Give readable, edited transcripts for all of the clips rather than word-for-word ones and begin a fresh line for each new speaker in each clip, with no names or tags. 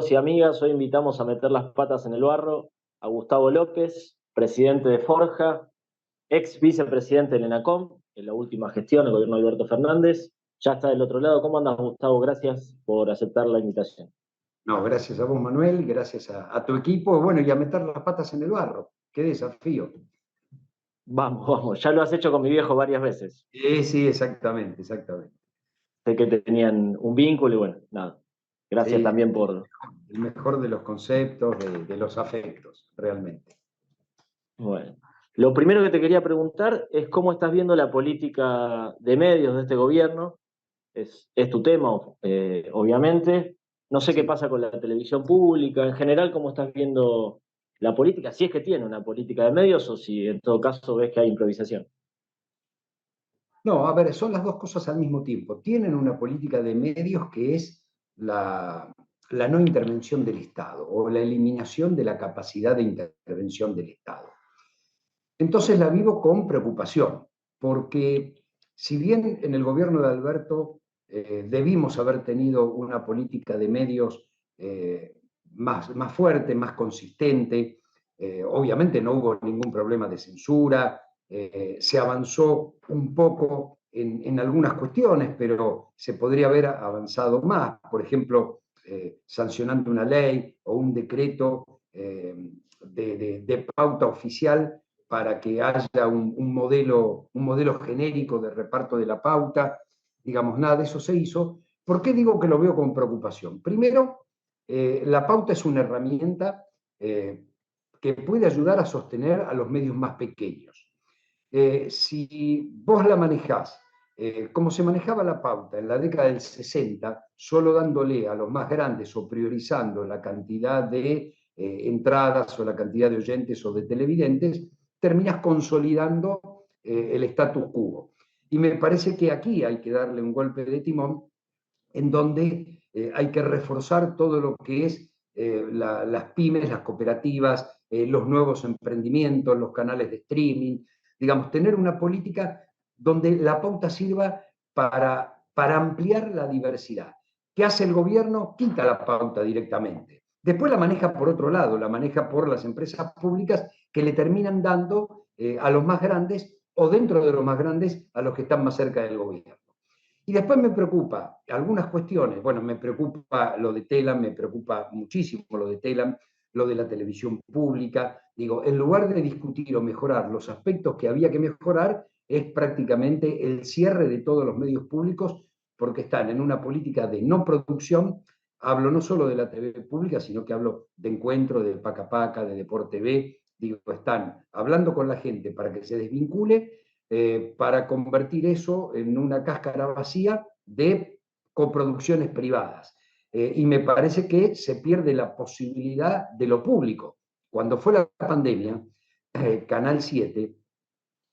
amigos y amigas, hoy invitamos a meter las patas en el barro a Gustavo López, presidente de Forja, ex vicepresidente del ENACOM, en la última gestión, el gobierno de Alberto Fernández. Ya está del otro lado. ¿Cómo andas, Gustavo? Gracias por aceptar la invitación.
No, gracias a vos, Manuel, gracias a tu equipo, bueno, y a meter las patas en el barro. Qué desafío.
Vamos, vamos, ya lo has hecho con mi viejo varias veces.
Sí, exactamente, exactamente.
Sé que tenían un vínculo y bueno, nada. Gracias
Sí,
también por...
el mejor de los conceptos, de los afectos, realmente.
Bueno, lo primero que te quería preguntar es cómo estás viendo la política de medios de este gobierno. Es tu tema, obviamente. No sé qué
Sí.
pasa con la televisión pública. En general, ¿cómo estás viendo la política? Si es que tiene una política de medios o si en todo caso ves que hay improvisación.
No, a ver, son las dos cosas al mismo tiempo. Tienen una política de medios que es la no intervención del Estado o la eliminación de la capacidad de intervención del Estado. Entonces la vivo con preocupación, porque si bien en el gobierno de Alberto debimos haber tenido una política de medios más fuerte, más consistente, obviamente no hubo ningún problema de censura, se avanzó un poco en algunas cuestiones, pero se podría haber avanzado más, por ejemplo, sancionando una ley o un decreto de pauta oficial para que haya un modelo genérico de reparto de la pauta. Digamos, nada de eso se hizo. ¿Por qué digo que lo veo con preocupación? Primero, la pauta es una herramienta que puede ayudar a sostener a los medios más pequeños. Si vos la manejás como se manejaba la pauta en la década del 60, solo dándole a los más grandes o priorizando la cantidad de entradas o la cantidad de oyentes o de televidentes, terminas consolidando el status quo. Y me parece que aquí hay que darle un golpe de timón en donde hay que reforzar todo lo que es las pymes, las cooperativas, los nuevos emprendimientos, los canales de streaming, digamos, tener una política donde la pauta sirva para ampliar la diversidad. ¿Qué hace el gobierno? Quita la pauta directamente. Después la maneja por otro lado, la maneja por las empresas públicas que le terminan dando a los más grandes o dentro de los más grandes a los que están más cerca del gobierno. Y después me preocupa algunas cuestiones. Bueno, me preocupa lo de Telam, me preocupa muchísimo lo de Telam, lo de la televisión pública. Digo, en lugar de discutir o mejorar los aspectos que había que mejorar, es prácticamente el cierre de todos los medios públicos porque están en una política de no producción. Hablo no solo de la TV pública, sino que hablo de Encuentro, de Paca Paca, de Deport TV. Digo, están hablando con la gente para que se desvincule para convertir eso en una cáscara vacía de coproducciones privadas. Y me parece que se pierde la posibilidad de lo público. Cuando fue la pandemia, Canal 7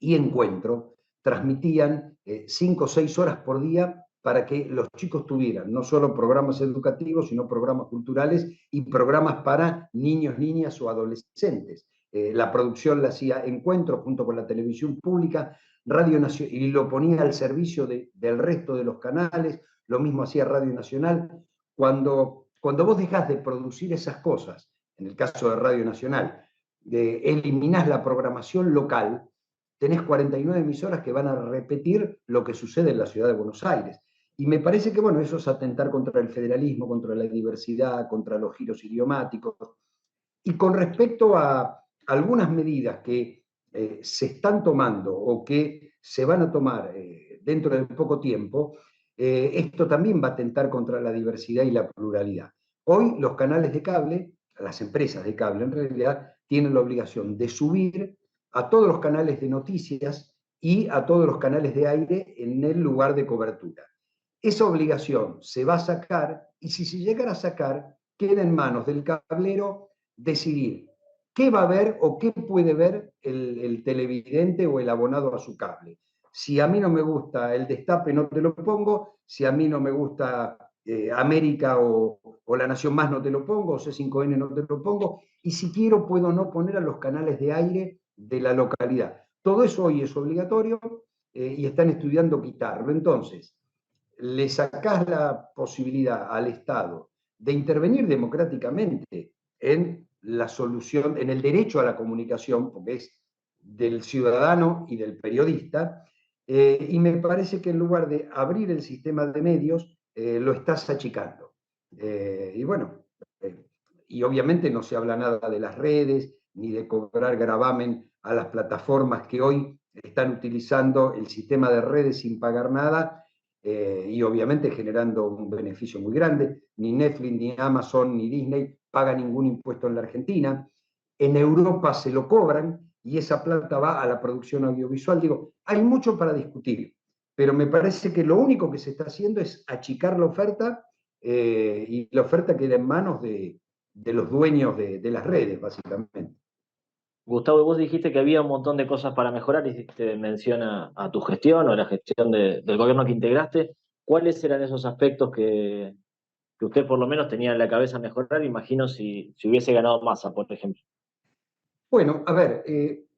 y Encuentro transmitían 5 o 6 horas por día para que los chicos tuvieran no solo programas educativos, sino programas culturales y programas para niños, niñas o adolescentes. La producción la hacía Encuentro junto con la televisión pública, Radio Nacional, y lo ponía al servicio del resto de los canales, lo mismo hacía Radio Nacional. Cuando vos dejás de producir esas cosas, en el caso de Radio Nacional, eliminás la programación local, tenés 49 emisoras que van a repetir lo que sucede en la ciudad de Buenos Aires. Y me parece que, bueno, eso es atentar contra el federalismo, contra la diversidad, contra los giros idiomáticos. Y con respecto a algunas medidas que se están tomando o que se van a tomar dentro de poco tiempo, esto también va a atentar contra la diversidad y la pluralidad. Hoy los canales de cable, las empresas de cable en realidad, tienen la obligación de subir a todos los canales de noticias y a todos los canales de aire en el lugar de cobertura. Esa obligación se va a sacar y si se llegara a sacar, queda en manos del cablero decidir qué va a ver o qué puede ver el televidente o el abonado a su cable. Si a mí no me gusta el Destape, no te lo pongo. Si a mí no me gusta América o La Nación Más, no te lo pongo. O C5N, no te lo pongo. Y si quiero, puedo no poner a los canales de aire de la localidad. Todo eso hoy es obligatorio y están estudiando quitarlo. Entonces, le sacás la posibilidad al Estado de intervenir democráticamente en la solución, en el derecho a la comunicación, porque es del ciudadano y del periodista, y me parece que en lugar de abrir el sistema de medios, lo estás achicando. Y bueno, y obviamente no se habla nada de las redes, ni de cobrar gravamen a las plataformas que hoy están utilizando el sistema de redes sin pagar nada, y obviamente generando un beneficio muy grande. Ni Netflix, ni Amazon, ni Disney pagan ningún impuesto en la Argentina. En Europa se lo cobran y esa plata va a la producción audiovisual. Digo, hay mucho para discutir, pero me parece que lo único que se está haciendo es achicar la oferta, y la oferta queda en manos de los dueños de las redes, básicamente.
Gustavo, vos dijiste que había un montón de cosas para mejorar, hiciste mención a tu gestión o a la gestión del gobierno que integraste. ¿Cuáles eran esos aspectos que usted por lo menos tenía en la cabeza mejorar? Imagino si hubiese ganado Massa, por ejemplo.
Bueno, a ver,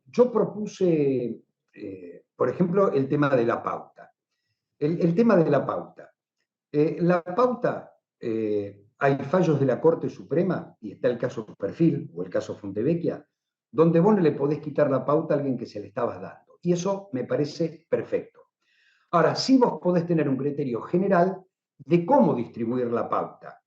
yo propuse, por ejemplo, el tema de la pauta. El tema de la pauta. La pauta, hay fallos de la Corte Suprema, y está el caso Perfil o el caso Fontevecchia, donde vos no le podés quitar la pauta a alguien que se le estabas dando. Y eso me parece perfecto. Ahora, sí vos podés tener un criterio general de cómo distribuir la pauta.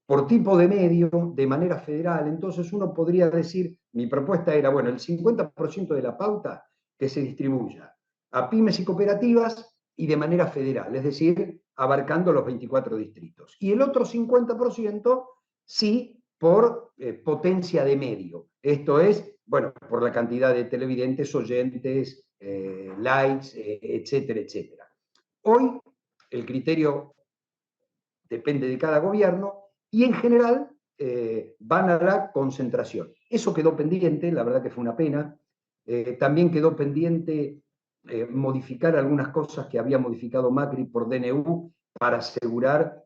Por tipo de medio, de manera federal, entonces uno podría decir, mi propuesta era, bueno, el 50% de la pauta que se distribuya a pymes y cooperativas y de manera federal, es decir, abarcando los 24 distritos. Y el otro 50% sí por potencia de medio. Esto es, bueno, por la cantidad de televidentes, oyentes, likes, etcétera, etcétera. Hoy el criterio depende de cada gobierno y en general van a la concentración. Eso quedó pendiente, la verdad que fue una pena. También quedó pendiente modificar algunas cosas que había modificado Macri por DNU para asegurar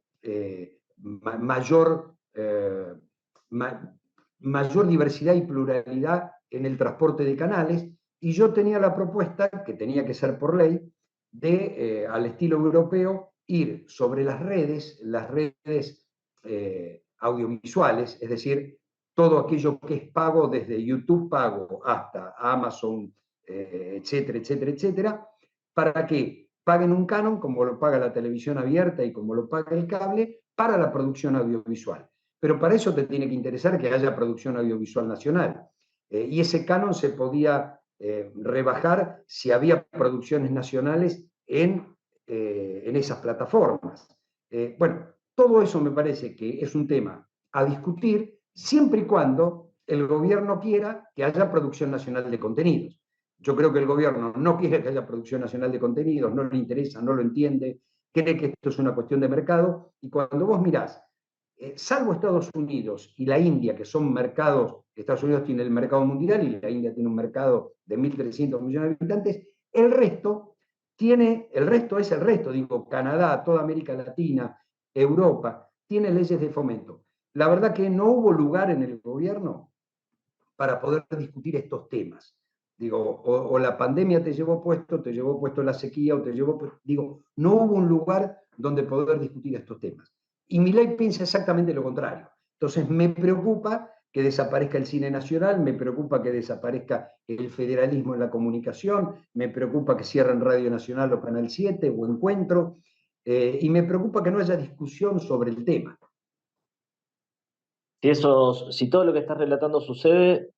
mayor, mayor diversidad y pluralidad en el transporte de canales. Y yo tenía la propuesta, que tenía que ser por ley, de, al estilo europeo, ir sobre las redes audiovisuales, es decir, todo aquello que es pago, desde YouTube pago hasta Amazon, etcétera, etcétera, etcétera, para que paguen un canon como lo paga la televisión abierta y como lo paga el cable para la producción audiovisual. Pero para eso te tiene que interesar que haya producción audiovisual nacional. Y ese canon se podía rebajar si había producciones nacionales en esas plataformas. Bueno, todo eso me parece que es un tema a discutir siempre y cuando el gobierno quiera que haya producción nacional de contenidos. Yo creo que el gobierno no quiere que haya producción nacional de contenidos, no le interesa, no lo entiende, cree que esto es una cuestión de mercado, y cuando vos mirás, salvo Estados Unidos y la India, que son mercados, Estados Unidos tiene el mercado mundial y la India tiene un mercado de 1.300 millones de habitantes, el resto es el resto, digo, Canadá, toda América Latina, Europa, tiene leyes de fomento. La verdad que no hubo lugar en el gobierno para poder discutir estos temas. Digo, o la pandemia te llevó puesto la sequía, o te llevó puesto, digo, no hubo un lugar donde poder discutir estos temas. Y Milei piensa exactamente lo contrario. Entonces me preocupa que desaparezca el cine nacional, me preocupa que desaparezca el federalismo en la comunicación, me preocupa que cierren Radio Nacional o Canal 7 o Encuentro, y me preocupa que no haya discusión sobre el tema.
Si todo lo que estás relatando sucede,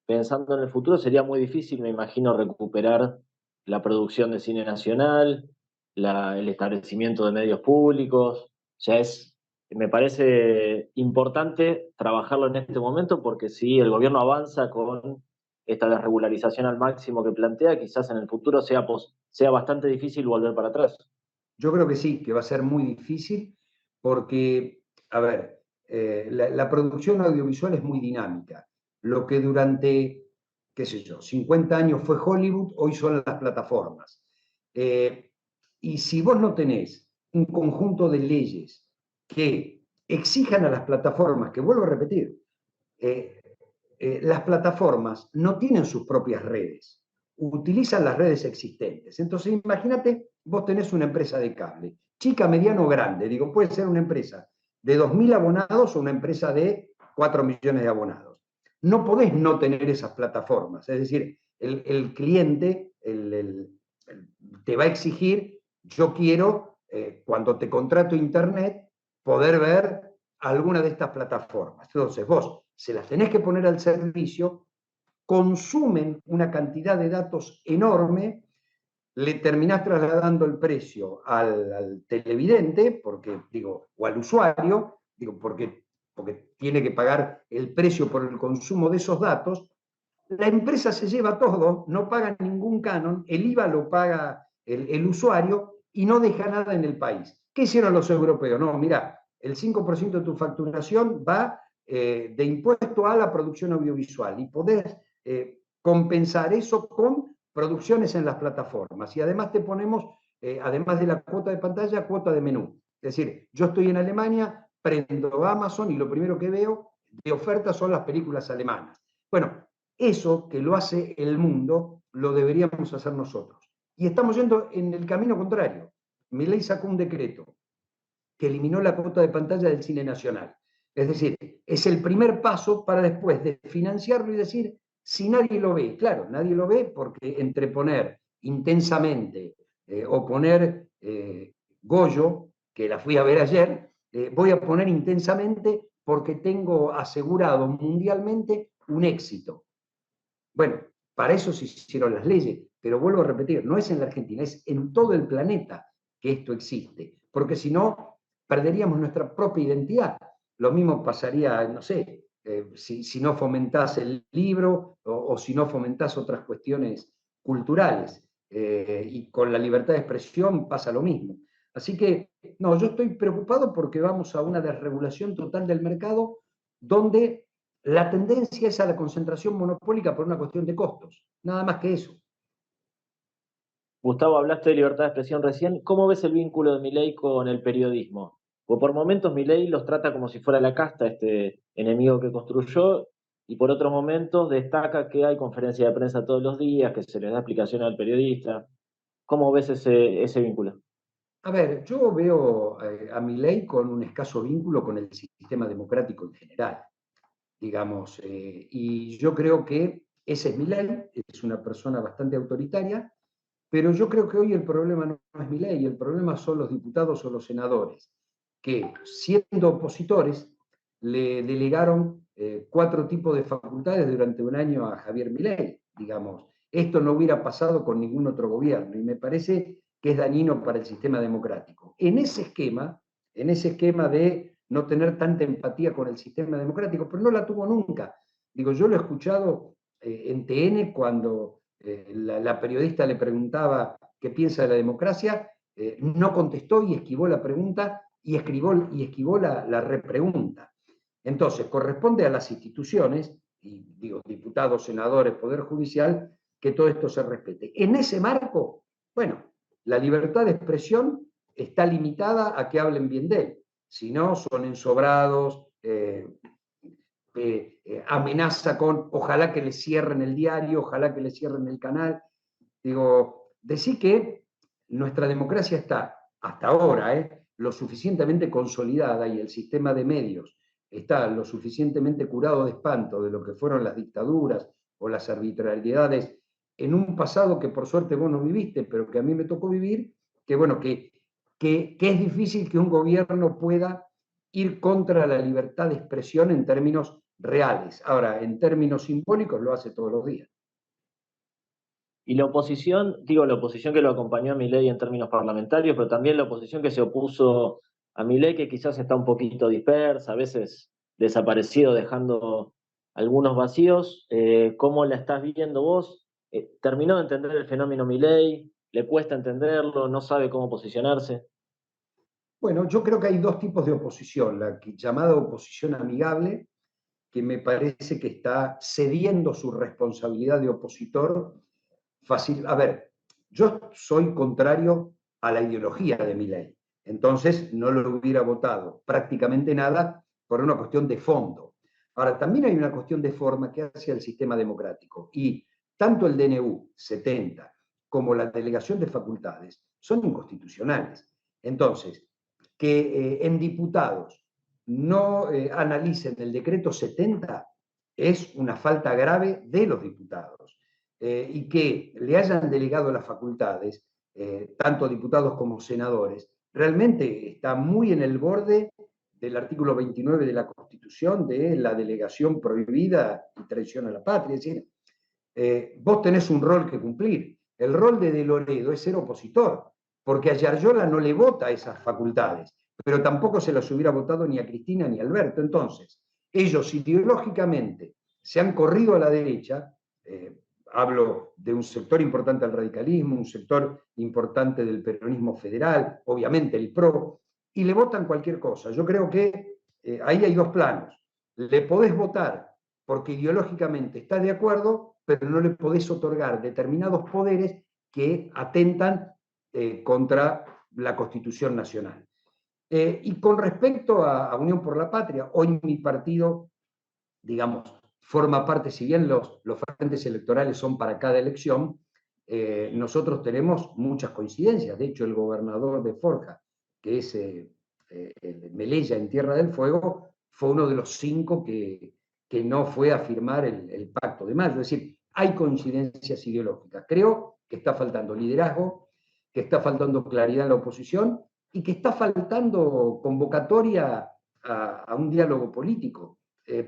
pensando en el futuro, sería muy difícil, me imagino, recuperar la producción de cine nacional, el establecimiento de medios públicos. O sea, me parece importante trabajarlo en este momento porque si el gobierno avanza con esta desregularización al máximo que plantea, quizás en el futuro sea bastante difícil volver para atrás.
Yo creo que sí, que va a ser muy difícil porque, a ver, la producción audiovisual es muy dinámica. Lo que durante, qué sé yo, 50 años fue Hollywood, hoy son las plataformas. Eh, y si vos no tenés un conjunto de leyes que exijan a las plataformas, que vuelvo a repetir, eh, las plataformas no tienen sus propias redes, utilizan las redes existentes. Entonces, imagínate, vos tenés una empresa de cable, chica, mediana o grande, digo, puede ser una empresa de 2.000 abonados a una empresa de 4 millones de abonados. No podés no tener esas plataformas, es decir, el cliente te va a exigir, yo quiero, cuando te contrato internet, poder ver alguna de estas plataformas. Entonces vos se las tenés que poner al servicio, consumen una cantidad de datos enorme, le terminás trasladando el precio al televidente, porque, digo, o al usuario, digo, porque tiene que pagar el precio por el consumo de esos datos. La empresa se lleva todo, no paga ningún canon, el IVA lo paga el usuario y no deja nada en el país. ¿Qué hicieron los europeos? No, mira, el 5% de tu facturación va de impuesto a la producción audiovisual y podés compensar eso con producciones en las plataformas. Y además te ponemos, además de la cuota de pantalla, cuota de menú. Es decir, yo estoy en Alemania, prendo Amazon y lo primero que veo de oferta son las películas alemanas. Bueno, eso que lo hace el mundo, lo deberíamos hacer nosotros. Y estamos yendo en el camino contrario. Milei sacó un decreto que eliminó la cuota de pantalla del cine nacional. Es decir, es el primer paso para después de financiarlo y decir, si nadie lo ve, claro, nadie lo ve porque entre poner intensamente o poner Goyo, que la fui a ver ayer, voy a poner intensamente porque tengo asegurado mundialmente un éxito. Bueno, para eso se hicieron las leyes, pero vuelvo a repetir, no es en la Argentina, es en todo el planeta que esto existe, porque si no, perderíamos nuestra propia identidad. Lo mismo pasaría, no sé, si no fomentás el libro o si no fomentás otras cuestiones culturales. Y con la libertad de expresión pasa lo mismo. Así que, no, yo estoy preocupado porque vamos a una desregulación total del mercado donde la tendencia es a la concentración monopólica por una cuestión de costos, nada más que eso.
Gustavo, hablaste de libertad de expresión recién. ¿Cómo ves el vínculo de Milei con el periodismo? Pues por momentos Milei los trata como si fuera la casta, este enemigo que construyó, y por otros momentos destaca que hay conferencia de prensa todos los días, que se les da explicación al periodista. ¿Cómo ves ese vínculo?
A ver, yo veo a Milei con un escaso vínculo con el sistema democrático en general, digamos, y yo creo que ese es Milei, es una persona bastante autoritaria, pero yo creo que hoy el problema no es Milei, el problema son los diputados o los senadores, que siendo opositores le delegaron 4 tipos de facultades durante un año a Javier Milei, digamos. Esto no hubiera pasado con ningún otro gobierno y me parece que es dañino para el sistema democrático. En ese esquema de no tener tanta empatía con el sistema democrático, pero no la tuvo nunca. Digo, yo lo he escuchado en TN cuando la periodista le preguntaba qué piensa de la democracia, no contestó y esquivó la pregunta y esquivó la repregunta. Entonces, corresponde a las instituciones, y digo, diputados, senadores, Poder Judicial, que todo esto se respete. En ese marco, bueno, la libertad de expresión está limitada a que hablen bien de él. Si no, son ensobrados, amenaza con ojalá que le cierren el diario, ojalá que le cierren el canal. Digo, decir que nuestra democracia está, hasta ahora, lo suficientemente consolidada y el sistema de medios está lo suficientemente curado de espanto de lo que fueron las dictaduras o las arbitrariedades en un pasado que por suerte vos no viviste, pero que a mí me tocó vivir, que bueno, que es difícil que un gobierno pueda ir contra la libertad de expresión en términos reales. Ahora, en términos simbólicos lo hace todos los días.
Y la oposición, digo, la oposición que lo acompañó a Milei en términos parlamentarios, pero también la oposición que se opuso a Milei, que quizás está un poquito dispersa, a veces desaparecido, dejando algunos vacíos. ¿Cómo la estás viendo vos? ¿Terminó de entender el fenómeno Milei? ¿Le cuesta entenderlo? ¿No sabe cómo posicionarse?
Bueno, yo creo que hay 2 tipos de oposición, la llamada oposición amigable, que me parece que está cediendo su responsabilidad de opositor. Fácil. A ver, yo soy contrario a la ideología de Milei, entonces no lo hubiera votado prácticamente nada por una cuestión de fondo. Ahora, también hay una cuestión de forma que hace al sistema democrático y tanto el DNU 70 como la delegación de facultades son inconstitucionales. Entonces, que en diputados no analicen el decreto 70 es una falta grave de los diputados. Y que le hayan delegado las facultades, tanto diputados como senadores, realmente está muy en el borde del artículo 29 de la Constitución de la delegación prohibida y traición a la patria. Es decir, vos tenés un rol que cumplir. El rol de Loredo es ser opositor, porque a Yarlora no le vota esas facultades, pero tampoco se las hubiera votado ni a Cristina ni a Alberto. Entonces, ellos ideológicamente se han corrido a la derecha, hablo de un sector importante del radicalismo, un sector importante del peronismo federal, obviamente el PRO, y le votan cualquier cosa. Yo creo que ahí hay dos planos. Le podés votar porque ideológicamente estás de acuerdo, pero no le podés otorgar determinados poderes que atentan contra la Constitución Nacional. Y con respecto a Unión por la Patria, hoy mi partido, digamos, forma parte, si bien los frentes electorales son para cada elección, nosotros tenemos muchas coincidencias. De hecho, el gobernador de Forja, que es Melella en Tierra del Fuego, fue uno de los 5 que no fue a firmar el Pacto de Mayo. Es decir, hay coincidencias ideológicas. Creo que está faltando liderazgo, que está faltando claridad en la oposición y que está faltando convocatoria a un diálogo político.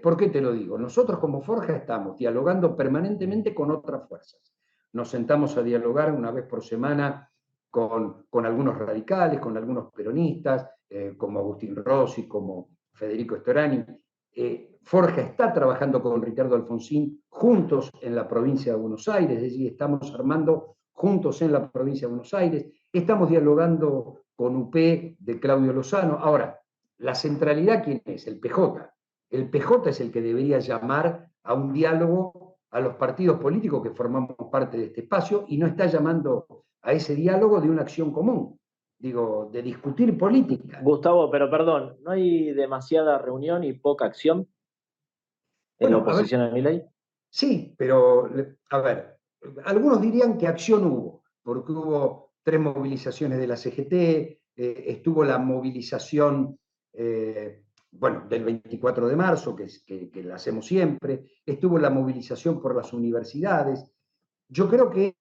¿Por qué te lo digo? Nosotros como Forja estamos dialogando permanentemente con otras fuerzas. Nos sentamos a dialogar una vez por semana con algunos radicales, con algunos peronistas, como Agustín Rossi, como Federico Storani. Forja está trabajando con Ricardo Alfonsín juntos en la provincia de Buenos Aires, es decir, estamos armando juntos en la provincia de Buenos Aires, estamos dialogando con UP de Claudio Lozano. Ahora, la centralidad, ¿quién es? El PJ. El PJ es el que debería llamar a un diálogo a los partidos políticos que formamos parte de este espacio y no está llamando a ese diálogo de una acción común, digo, de discutir política.
Gustavo, pero perdón, ¿no hay demasiada reunión y poca acción en la
Bueno, a ver,
oposición a Milei?
sí, pero, a ver, algunos dirían que acción hubo, porque hubo 3 movilizaciones de la CGT, estuvo la movilización, bueno, del 24 de marzo, que la hacemos siempre, estuvo la movilización por las universidades. Yo creo que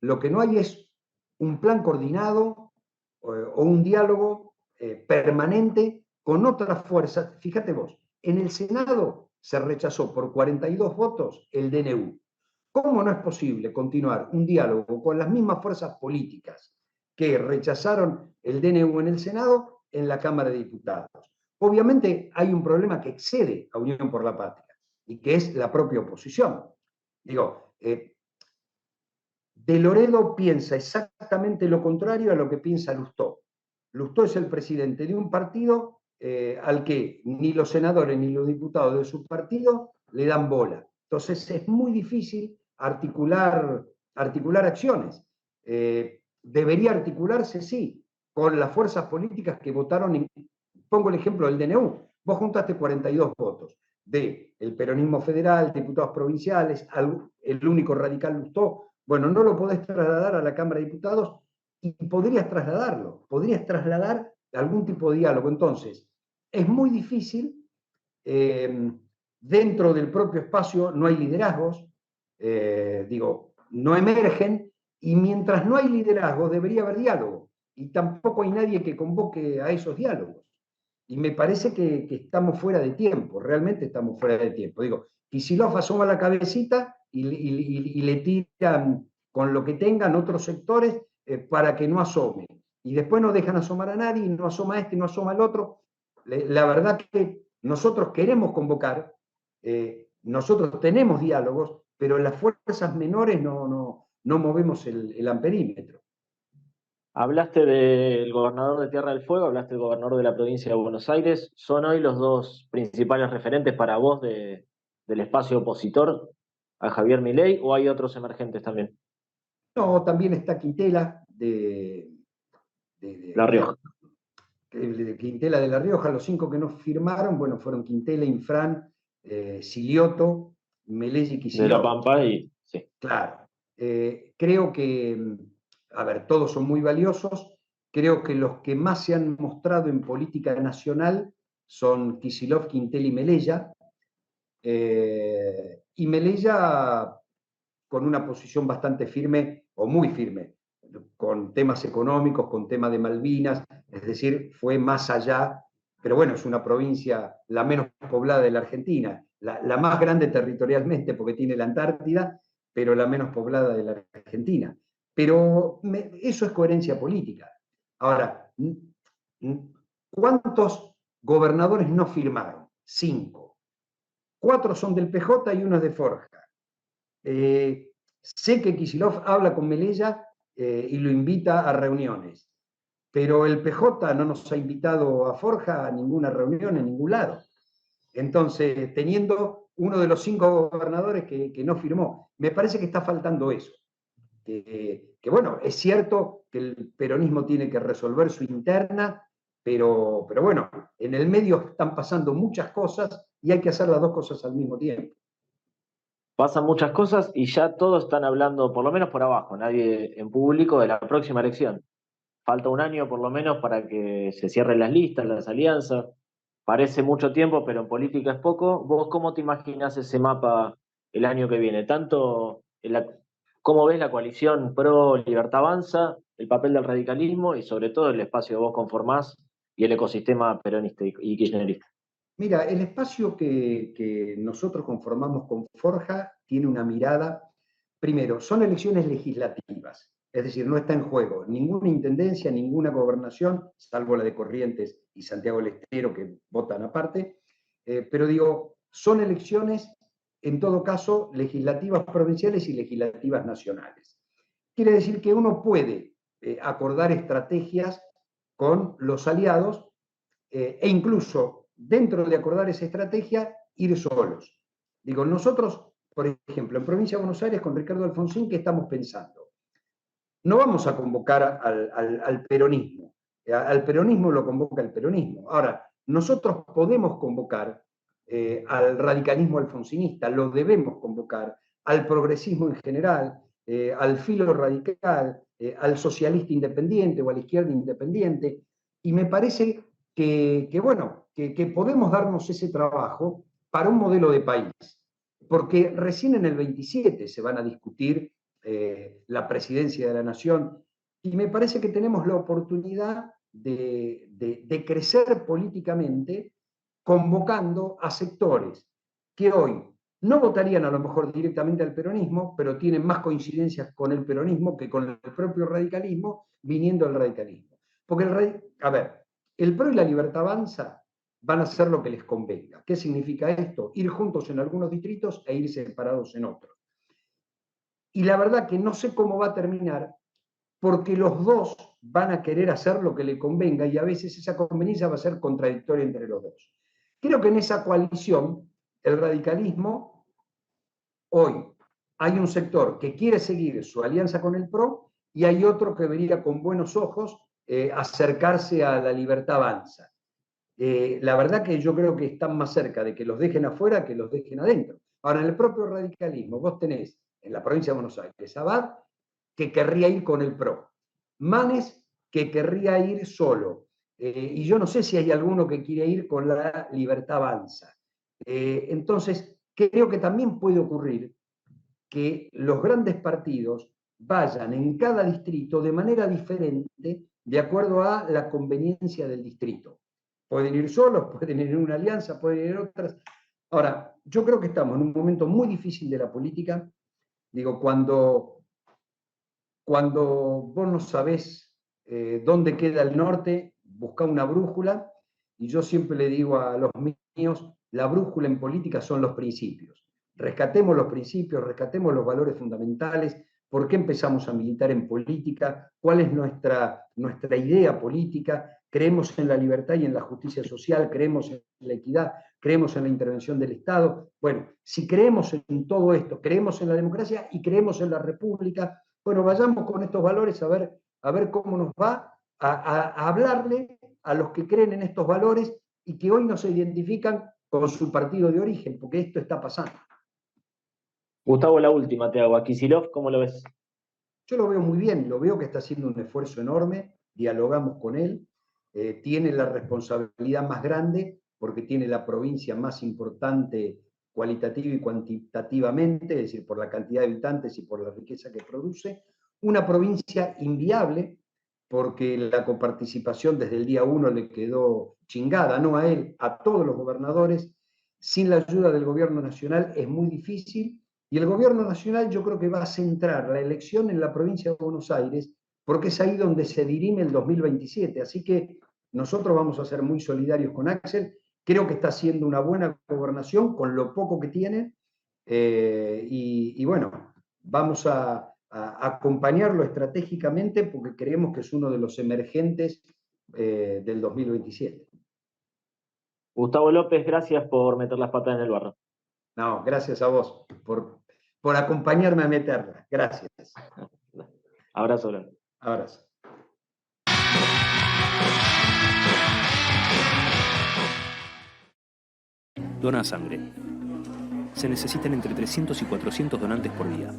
lo que no hay es un plan coordinado o un diálogo permanente con otras fuerzas. Fíjate vos, en el Senado se rechazó por 42 votos el DNU. ¿Cómo no es posible continuar un diálogo con las mismas fuerzas políticas que rechazaron el DNU en el Senado en la Cámara de Diputados? Obviamente hay un problema que excede a Unión por la Patria y que es la propia oposición. Digo, De Loredo piensa exactamente lo contrario a lo que piensa Lustó. Lustó es el presidente de un partido al que ni los senadores ni los diputados de su partido le dan bola. Entonces es muy difícil articular acciones. Debería articularse, sí, con las fuerzas políticas que votaron. Pongo el ejemplo del DNU. Vos juntaste 42 votos del peronismo federal, diputados provinciales, el único radical Lustó. Bueno, no lo podés trasladar a la Cámara de Diputados y podrías trasladar algún tipo de diálogo. Entonces, es muy difícil, dentro del propio espacio no hay liderazgos, no emergen, y mientras no hay liderazgo debería haber diálogo, y tampoco hay nadie que convoque a esos diálogos. Y me parece que estamos fuera de tiempo, realmente estamos fuera de tiempo. Kicillof asoma la cabecita y le tiran con lo que tengan otros sectores para que no asome. Y después no dejan asomar a nadie, y no asoma este, no asoma el otro. La verdad que nosotros queremos convocar, nosotros tenemos diálogos, pero las fuerzas menores no movemos el amperímetro.
Hablaste del gobernador de Tierra del Fuego, hablaste del gobernador de la provincia de Buenos Aires. ¿Son hoy los dos principales referentes para vos del espacio opositor a Javier Milei o hay otros emergentes también?
No, también está Quintela
La Rioja.
de Quintela de La Rioja. Los 5 que no firmaron, bueno, fueron Quintela, Infran, Silioto, Melesi y
De La
Kicillof.
Pampa y sí.
Claro. Creo que, a ver, todos son muy valiosos. Creo que los que más se han mostrado en política nacional son Kicillof, Quintel y Melella. Y Melella con una posición bastante firme, o muy firme, con temas económicos, con temas de Malvinas, es decir, fue más allá, pero bueno, es una provincia la menos poblada de la Argentina, la más grande territorialmente porque tiene la Antártida, pero la menos poblada de la Argentina. Pero eso es coherencia política. Ahora, ¿cuántos gobernadores no firmaron? 5. 4 son del PJ y 1 es de Forja. Sé que Kicillof habla con Melella y lo invita a reuniones, pero el PJ no nos ha invitado a Forja a ninguna reunión en ningún lado. Entonces, teniendo uno de los 5 gobernadores que no firmó, me parece que está faltando eso. Que bueno, es cierto que el peronismo tiene que resolver su interna, pero bueno, en el medio están pasando muchas cosas y hay que hacer las dos cosas al mismo tiempo.
Pasan muchas cosas y ya todos están hablando, por lo menos por abajo, nadie en público, de la próxima elección. Falta un año por lo menos para que se cierren las listas, las alianzas. Parece mucho tiempo, pero en política es poco. ¿Vos cómo te imaginás ese mapa el año que viene? Tanto cómo ves la coalición pro Libertad Avanza, el papel del radicalismo y sobre todo el espacio que vos conformás y el ecosistema peronista y kirchnerista.
Mira, el espacio que nosotros conformamos con Forja tiene una mirada, primero, son elecciones legislativas, es decir, no está en juego ninguna intendencia, ninguna gobernación, salvo la de Corrientes y Santiago del Estero, que votan aparte, pero digo, son elecciones, en todo caso, legislativas provinciales y legislativas nacionales. Quiere decir que uno puede acordar estrategias con los aliados e incluso dentro de acordar esa estrategia, ir solos. Digo, nosotros, por ejemplo, en Provincia de Buenos Aires, con Ricardo Alfonsín, ¿qué estamos pensando? No vamos a convocar al peronismo. Al peronismo lo convoca el peronismo. Ahora, nosotros podemos convocar al radicalismo alfonsinista, lo debemos convocar, al progresismo en general, al filo radical, al socialista independiente o a la izquierda independiente, y me parece bueno, que podemos darnos ese trabajo para un modelo de país, porque recién en el 27 se van a discutir la presidencia de la nación, y me parece que tenemos la oportunidad de crecer políticamente convocando a sectores que hoy no votarían a lo mejor directamente al peronismo, pero tienen más coincidencias con el peronismo que con el propio radicalismo, viniendo del radicalismo. Porque a ver, el PRO y la Libertad Avanza van a hacer lo que les convenga. ¿Qué significa esto? Ir juntos en algunos distritos e ir separados en otros. Y la verdad que no sé cómo va a terminar, porque los dos van a querer hacer lo que le convenga y a veces esa conveniencia va a ser contradictoria entre los dos. Creo que en esa coalición, el radicalismo, hoy hay un sector que quiere seguir su alianza con el PRO y hay otro que vería con buenos ojos acercarse a la Libertad Avanza. La verdad que yo creo que están más cerca de que los dejen afuera que los dejen adentro. Ahora, en el propio radicalismo, vos tenés en la provincia de Buenos Aires Abad, que querría ir con el PRO, Manes, que querría ir solo, y yo no sé si hay alguno que quiere ir con la Libertad Avanza. Entonces, creo que también puede ocurrir que los grandes partidos vayan en cada distrito de manera diferente de acuerdo a la conveniencia del distrito. Pueden ir solos, pueden ir en una alianza, pueden ir en otras. Ahora, yo creo que estamos en un momento muy difícil de la política. Digo, cuando vos no sabés dónde queda el norte, busca una brújula, y yo siempre le digo a los míos, la brújula en política son los principios. Rescatemos los principios, rescatemos los valores fundamentales, por qué empezamos a militar en política, cuál es nuestra idea política, creemos en la libertad y en la justicia social, creemos en la equidad, creemos en la intervención del Estado. Bueno, si creemos en todo esto, creemos en la democracia y creemos en la república, bueno, vayamos con estos valores a ver cómo nos va a hablarle a los que creen en estos valores y que hoy no se identifican con su partido de origen, porque esto está pasando.
Gustavo, la última te hago. A Kicillof, ¿cómo lo ves?
Yo lo veo muy bien, lo veo que está haciendo un esfuerzo enorme, dialogamos con él, tiene la responsabilidad más grande, porque tiene la provincia más importante cualitativa y cuantitativamente, es decir, por la cantidad de habitantes y por la riqueza que produce, una provincia inviable, porque la coparticipación desde el día 1 le quedó chingada, no a él, a todos los gobernadores. Sin la ayuda del gobierno nacional es muy difícil, y el gobierno nacional yo creo que va a centrar la elección en la provincia de Buenos Aires, porque es ahí donde se dirime el 2027. Así que nosotros vamos a ser muy solidarios con Axel. Creo que está haciendo una buena gobernación con lo poco que tiene, y bueno, vamos a acompañarlo estratégicamente porque creemos que es uno de los emergentes del 2027.
Gustavo López, gracias por meter las patas en el barro.
No, gracias a vos por acompañarme a meterla. Gracias.
Abrazo grande.
Abrazo.
Dona sangre. Se necesitan entre 300 y 400 donantes por día.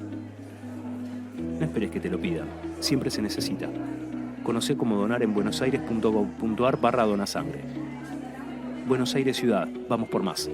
No esperes que te lo pidan. Siempre se necesita. Conocé cómo donar en buenosaires.gov.ar/donasangre. Buenos Aires Ciudad. Vamos por más.